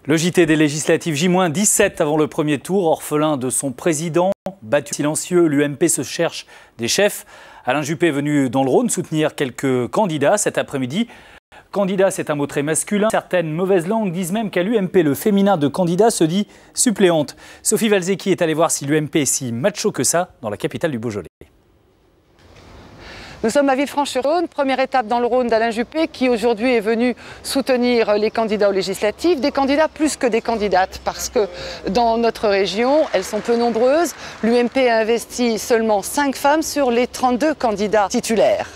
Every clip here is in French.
Le JT des législatives J-17 avant le premier tour, orphelin de son président, battu silencieux, l'UMP se cherche des chefs. Alain Juppé est venu dans le Rhône soutenir quelques candidats cet après-midi. Candidat, c'est un mot très masculin. Certaines mauvaises langues disent même qu'à l'UMP, le féminin de candidat se dit suppléante. Sophie Valzecchi est allée voir si l'UMP est si macho que ça dans la capitale du Beaujolais. Nous sommes à Villefranche-sur-Saône, première étape dans le Rhône d'Alain Juppé qui aujourd'hui est venu soutenir les candidats aux législatives, des candidats plus que des candidates parce que dans notre région, elles sont peu nombreuses. L'UMP a investi seulement 5 femmes sur les 32 candidats titulaires.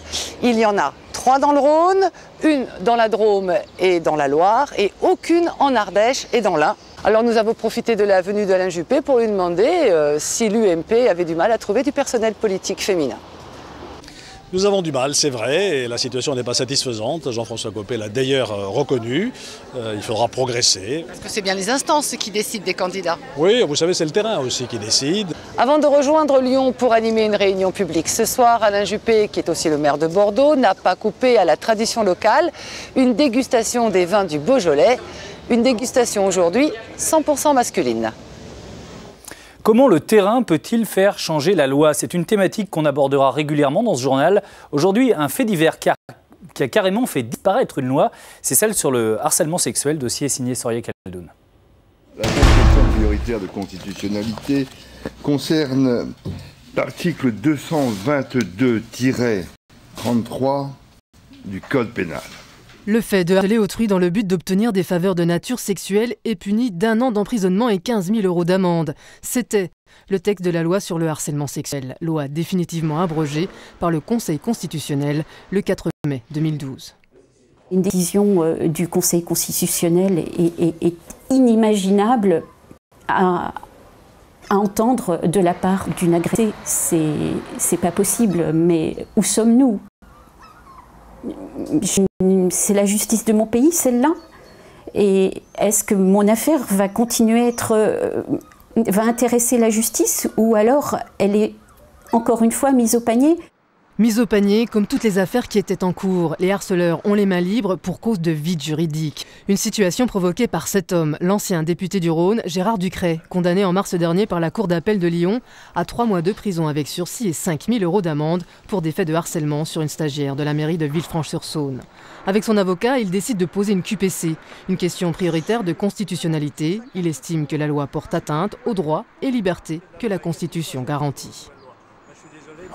Il y en a 3 dans le Rhône, une dans la Drôme et dans la Loire et aucune en Ardèche et dans l'Ain. Alors nous avons profité de la venue d'Alain Juppé pour lui demander si l'UMP avait du mal à trouver du personnel politique féminin. Nous avons du mal, c'est vrai, et la situation n'est pas satisfaisante. Jean-François Copé l'a d'ailleurs reconnu. Il faudra progresser. Parce que c'est bien les instances qui décident des candidats. Oui, vous savez, c'est le terrain aussi qui décide. Avant de rejoindre Lyon pour animer une réunion publique ce soir, Alain Juppé, qui est aussi le maire de Bordeaux, n'a pas coupé à la tradition locale une dégustation des vins du Beaujolais. Une dégustation aujourd'hui 100% masculine. Comment le terrain peut-il faire changer la loi? C'est une thématique qu'on abordera régulièrement dans ce journal. Aujourd'hui, un fait divers qui a carrément fait disparaître une loi, c'est celle sur le harcèlement sexuel, dossier signé Soria Khaldoun. La conception prioritaire de constitutionnalité concerne l'article 222-33 du Code pénal. Le fait de harceler autrui dans le but d'obtenir des faveurs de nature sexuelle est puni d'1 an d'emprisonnement et 15 000 € d'amende. C'était le texte de la loi sur le harcèlement sexuel, loi définitivement abrogée par le Conseil constitutionnel le 4 mai 2012. Une décision du Conseil constitutionnel est inimaginable à entendre de la part d'une agressée. C'est pas possible, mais où sommes-nous ? C'est la justice de mon pays, celle-là. Et est-ce que mon affaire va continuer va intéresser la justice ou alors elle est encore une fois mise au panier ? Mise au panier, comme toutes les affaires qui étaient en cours. Les harceleurs ont les mains libres pour cause de vide juridique. Une situation provoquée par cet homme, l'ancien député du Rhône, Gérard Ducret, condamné en mars dernier par la Cour d'appel de Lyon à 3 mois de prison avec sursis et 5 000 € d'amende pour des faits de harcèlement sur une stagiaire de la mairie de Villefranche-sur-Saône. Avec son avocat, il décide de poser une QPC, une question prioritaire de constitutionnalité. Il estime que la loi porte atteinte aux droits et libertés que la Constitution garantit.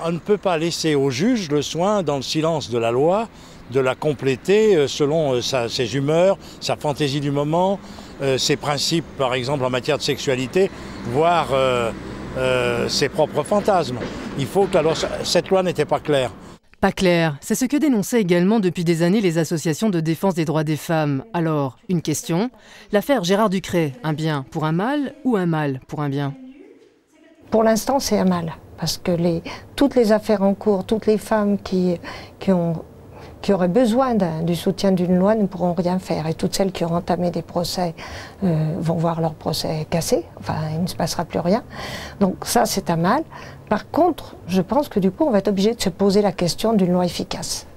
On ne peut pas laisser au juge le soin, dans le silence de la loi, de la compléter selon ses humeurs, sa fantaisie du moment, ses principes, par exemple en matière de sexualité, voire ses propres fantasmes. Il faut que cette loi n'était pas claire. Pas clair, c'est ce que dénonçaient également depuis des années les associations de défense des droits des femmes. Alors, une question, l'affaire Gérard Ducret, un bien pour un mal ou un mal pour un bien? Pour l'instant, c'est un mal. Parce que toutes les affaires en cours, toutes les femmes qui auraient besoin du soutien d'une loi ne pourront rien faire. Et toutes celles qui auront entamé des procès vont voir leur procès cassé. Enfin, il ne se passera plus rien. Donc ça, c'est un mal. Par contre, je pense que du coup, on va être obligé de se poser la question d'une loi efficace.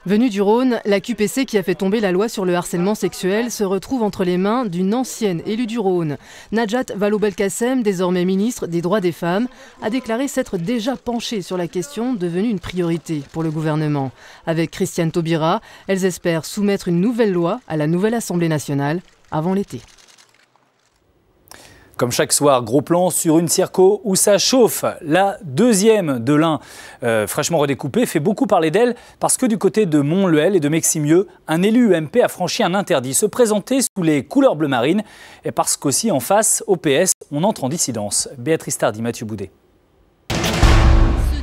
Venue du Rhône, la QPC qui a fait tomber la loi sur le harcèlement sexuel se retrouve entre les mains d'une ancienne élue du Rhône. Najat Vallaud-Belkacem, désormais ministre des droits des femmes, a déclaré s'être déjà penchée sur la question devenue une priorité pour le gouvernement. Avec Christiane Taubira, elles espèrent soumettre une nouvelle loi à la nouvelle Assemblée nationale avant l'été. Comme chaque soir, gros plan sur une circo où ça chauffe. La deuxième de l'Ain, fraîchement redécoupée, fait beaucoup parler d'elle parce que du côté de Mont-Luel et de Meximieux, un élu UMP a franchi un interdit, se présenter sous les couleurs bleu marine et parce qu'aussi en face, au PS, on entre en dissidence. Béatrice Tardy, Mathieu Boudet.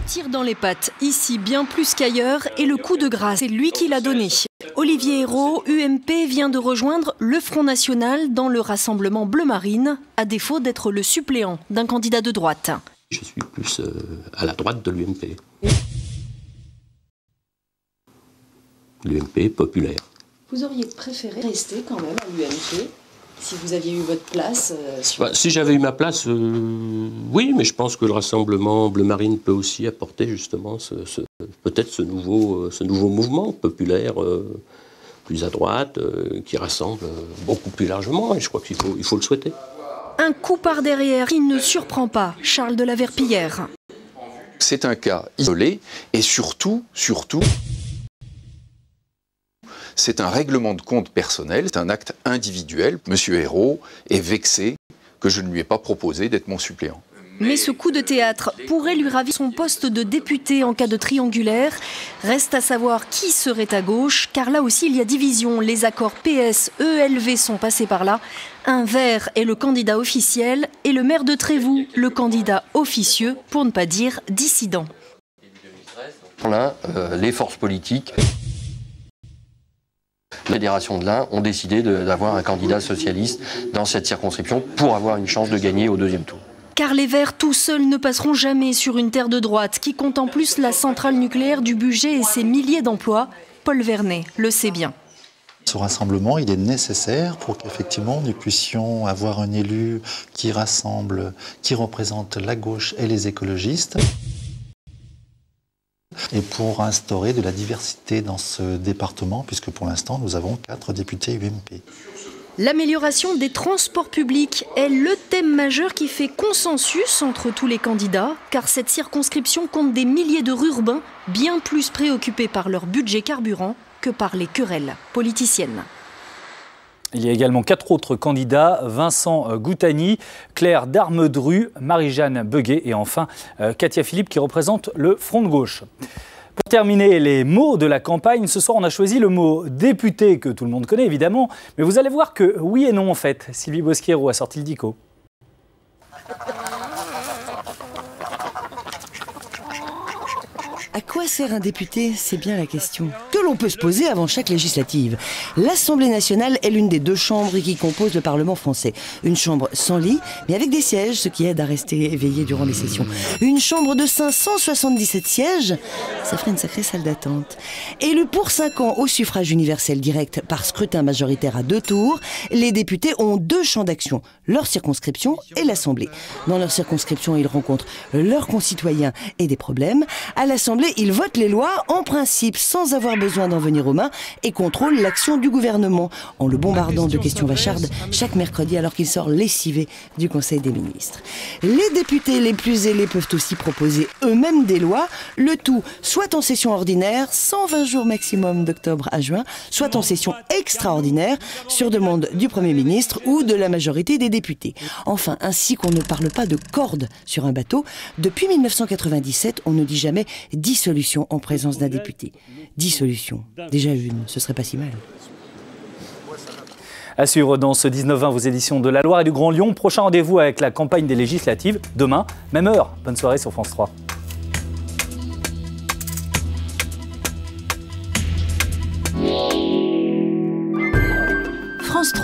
Tire dans les pattes, ici bien plus qu'ailleurs, et le coup de grâce, c'est lui qui l'a donné. Olivier Hérault, UMP, vient de rejoindre le Front National dans le rassemblement bleu marine, à défaut d'être le suppléant d'un candidat de droite. Je suis plus à la droite de l'UMP. L'UMP populaire. Vous auriez préféré rester quand même à l'UMP si vous aviez eu votre place Si j'avais eu ma place, oui, mais je pense que le rassemblement bleu marine peut aussi apporter justement peut-être ce nouveau mouvement populaire plus à droite, qui rassemble beaucoup plus largement, et je crois qu'il faut le souhaiter. Un coup par derrière qui ne surprend pas Charles de la Verpillière. C'est un cas isolé et surtout, c'est un règlement de compte personnel, c'est un acte individuel. Monsieur Ayrault est vexé que je ne lui ai pas proposé d'être mon suppléant. Mais ce coup de théâtre pourrait lui ravir son poste de député en cas de triangulaire. Reste à savoir qui serait à gauche, car là aussi il y a division. Les accords PS-ELV sont passés par là. Un vert est le candidat officiel et le maire de Trévoux, le candidat officieux, pour ne pas dire dissident. Là, les forces politiques, la Fédération de l'Ain ont décidé d'avoir un candidat socialiste dans cette circonscription pour avoir une chance de gagner au deuxième tour. Car les Verts tout seuls ne passeront jamais sur une terre de droite qui compte en plus la centrale nucléaire du budget et ses milliers d'emplois. Paul Vernet le sait bien. Ce rassemblement, il est nécessaire pour qu'effectivement nous puissions avoir un élu qui rassemble, qui représente la gauche et les écologistes. Et pour instaurer de la diversité dans ce département, puisque pour l'instant nous avons 4 députés UMP. L'amélioration des transports publics est le thème majeur qui fait consensus entre tous les candidats, car cette circonscription compte des milliers de rurbains bien plus préoccupés par leur budget carburant que par les querelles politiciennes. Il y a également 4 autres candidats, Vincent Goutani, Claire Darmedru, Marie-Jeanne Beguet et enfin Katia Philippe qui représente le Front de gauche. Pour terminer les mots de la campagne, ce soir on a choisi le mot député que tout le monde connaît évidemment, mais vous allez voir que oui et non en fait. Sylvie Bosquiero a sorti le dico. À quoi sert un député? C'est bien la question que l'on peut se poser avant chaque législative. L'Assemblée nationale est l'une des 2 chambres qui composent le Parlement français. Une chambre sans lit, mais avec des sièges, ce qui aide à rester éveillé durant les sessions. Une chambre de 577 sièges, ça ferait une sacrée salle d'attente. Élus pour 5 ans au suffrage universel direct par scrutin majoritaire à 2 tours, les députés ont 2 champs d'action, leur circonscription et l'Assemblée. Dans leur circonscription, ils rencontrent leurs concitoyens et des problèmes. À l'Assemblée, ils votent les lois, en principe sans avoir besoin d'en venir aux mains, et contrôlent l'action du gouvernement, en le bombardant de questions vachardes chaque mercredi alors qu'il sort lessivé du Conseil des ministres. Les députés les plus zélés peuvent aussi proposer eux-mêmes des lois, le tout soit en session ordinaire, 120 jours maximum d'octobre à juin, soit en session extraordinaire, sur demande du Premier ministre ou de la majorité des députés. Enfin, ainsi qu'on ne parle pas de corde sur un bateau, depuis 1997, on ne dit jamais dissolution en présence d'un député. Dissolution, déjà une, ce serait pas si mal. À suivre dans ce 19-20 vos éditions de La Loire et du Grand Lyon. Prochain rendez-vous avec la campagne des législatives, demain, même heure. Bonne soirée sur France 3. France 3.